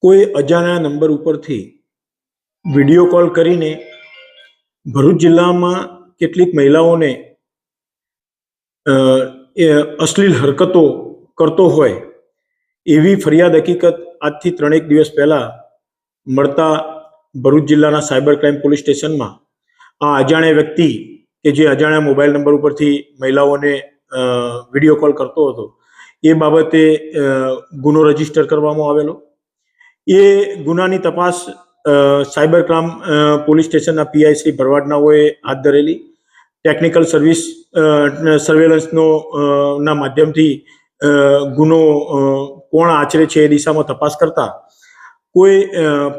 કોઈ અજાણ્યા નંબર ઉપરથી વિડીયો કોલ કરીને ભરૂચ જિલ્લામાં કેટલીક મહિલાઓને અશ્લીલ હરકતો કરતો હોય એવી ફરિયાદ હકીકત આજથી 3 દિવસ પહેલા મળતા ભરૂચ જિલ્લાના સાયબર ક્રાઇમ પોલીસ સ્ટેશનમાં આ અજાણ્યા વ્યક્તિ કે જે અજાણ્યા મોબાઈલ નંબર ઉપરથી મહિલાઓને વિડીયો કોલ કરતો હતો એ બાબતે ગુનો રજીસ્ટર કરવામાં આવેલો। એ ગુનાની તપાસ સાયબર ક્રાઇમ પોલીસ સ્ટેશનના પીઆઈ શ્રી ભરવાડનાઓએ હાથ ધરેલી। ટેકનિકલ સર્વિસ સર્વેલન્સનો ના માધ્યમથી ગુનો કોણ આચરે છે એ દિશામાં તપાસ કરતા કોઈ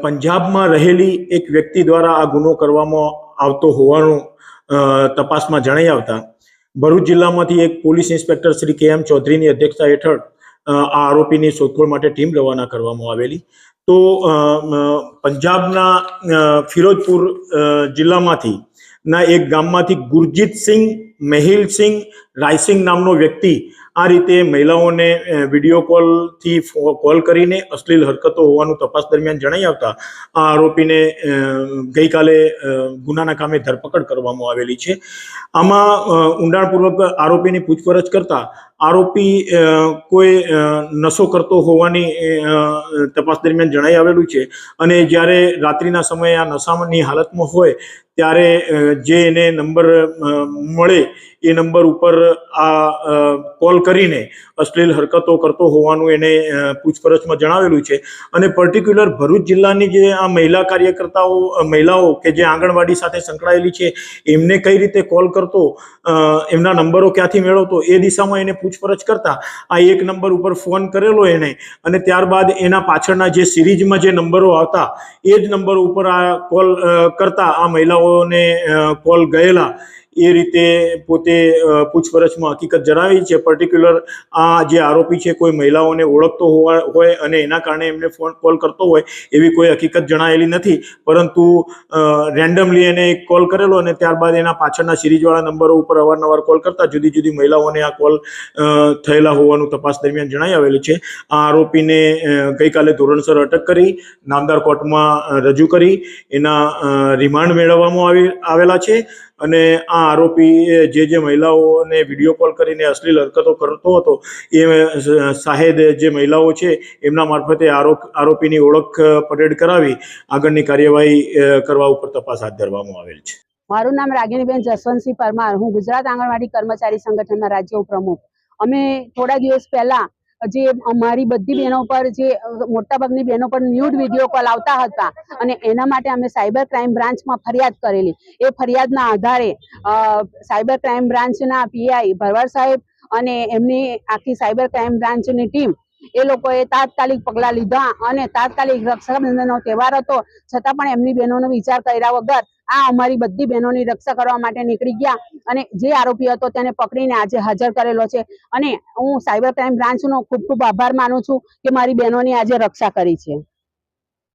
પંજાબમાં રહેલી એક વ્યક્તિ દ્વારા આ ગુનો કરવામાં આવતો હોવાનું તપાસમાં જણાઈ આવતા ભરૂચ જિલ્લામાંથી એક પોલીસ ઇન્સ્પેક્ટર શ્રી કે એમ ચૌધરીની અધ્યક્ષતા હેઠળ આ આરોપીની શોધખોળ માટે ટીમ રવાના કરવામાં આવેલી। તો પંજાબના ફિરોજપુર જિલ્લામાંથી ના એક ગામમાંથી ગુરજીતસિંહ મેહિલસિંહ રાયસિંહ નામનો વ્યક્તિ આ રીતે મહિલાઓને વિડીયો કોલથી કોલ કરીને અશ્લીલ હરકતો હોવાનું તપાસ દરમિયાન જણાઈ આવતા આ આરોપીને ગઈકાલે ગુનાના કામે ધરપકડ કરવામાં આવેલી છે। આમાં ઊંડાણપૂર્વક આરોપીની પૂછપરછ કરતા આરોપી કોઈ નશો કરતો હોવાની તપાસ દરમિયાન જણાઈ આવેલું છે અને જ્યારે રાત્રિના સમયે આ નશાની હાલતમાં હોય ત્યારે જે એને નંબર મળે એ નંબર ઉપર આ કોલ કરીને અશ્લીલ હરકતો કરતો હોવાનું એને પૂછપરછમાં જણાવેલું છે અને પર્ટિક્યુલર ભરૂચ જિલ્લાની જે આ મહિલા કાર્યકર્તાઓ મહિલાઓ કે જે આંગણવાડી સાથે સંકળાયેલી છે એમને કઈ રીતે કોલ કરતો એમના નંબરો ક્યાંથી મેળવતો એ દિશામાં એને પૂછપરછ કરતા આ એક નંબર ઉપર ફોન કરેલો એને અને ત્યારબાદ એના પાછળના જે સિરીઝમાં જે નંબરો આવતા એ જ નંબર ઉપર આ કોલ કરતા આ મહિલાઓને કોલ ગયેલા એ રીતે પોતે પૂછપરછમાં હકીકત જણાવી છે। પર્ટિક્યુલર આ જે આરોપી છે કોઈ મહિલાઓને ઓળખતો હોય અને એના કારણે એમને ફોન કોલ કરતો હોય એવી કોઈ હકીકત જણાયેલી નથી, પરંતુ રેન્ડમલી એને એક કોલ કરેલો અને ત્યારબાદ એના પાછળના સિરીઝવાળા નંબરો ઉપર અવારનવાર કોલ કરતા જુદી જુદી મહિલાઓને આ કોલ થયેલા હોવાનું તપાસ દરમિયાન જણાઈ આવેલું છે। આ આરોપીને ગઈકાલે ધોરણસર અટક કરી નામદાર કોર્ટમાં રજૂ કરી એના રિમાન્ડ મેળવવામાં આવેલા છે અને આ આરોપી જે મહિલાઓને વિડીયો કોલ કરીને અશ્લીલ હરકતો કરતો હતો એ સાહેદ જે મહિલાઓ છે એમના મારફતે આરોપીની ઓળખ પરેડ કરાવી આગળની કાર્યવાહી કરવા ઉપર તપાસ હાથ ધરવામાં આવેલ છે। મારું નામ રાગિણીબેન જસવંતસિંહ પરમાર, હું ગુજરાત આંગણવાડી કર્મચારી સંગઠનના રાજ્ય ઉપપ્રમુખ। અમે થોડા દિવસ પહેલા જે અમારી બધી બહેનો પર જે મોટાભાગની બહેનો પર ન્યૂડ વિડીયો કોલ આવતા હતા અને એના માટે અમે સાયબર ક્રાઇમ બ્રાન્ચમાં ફરિયાદ કરેલી। એ ફરિયાદના આધારે સાયબર ક્રાઇમ બ્રાન્ચના પીઆઈ ભરવાડ સાહેબ અને એમની આખી સાયબર ક્રાઇમ બ્રાન્ચની ટીમ એ લોકોએ તાત્કાલિક પગલાં લીધા અને તાત્કાલિક રક્ષાબંધનનો તહેવાર હતો છતાં પણ એમની બહેનોનો વિચાર કર્યા વગર આ અમારી બધી બહેનોની રક્ષા કરવા માટે નીકળી ગયા અને જે આરોપી હતો તેને પકડીને આજે હાજર કરેલો છે અને હું સાયબર ક્રાઇમ બ્રાન્ચનો ખૂબ ખૂબ આભાર માનું છું કે મારી બહેનોની આજે રક્ષા કરી છે।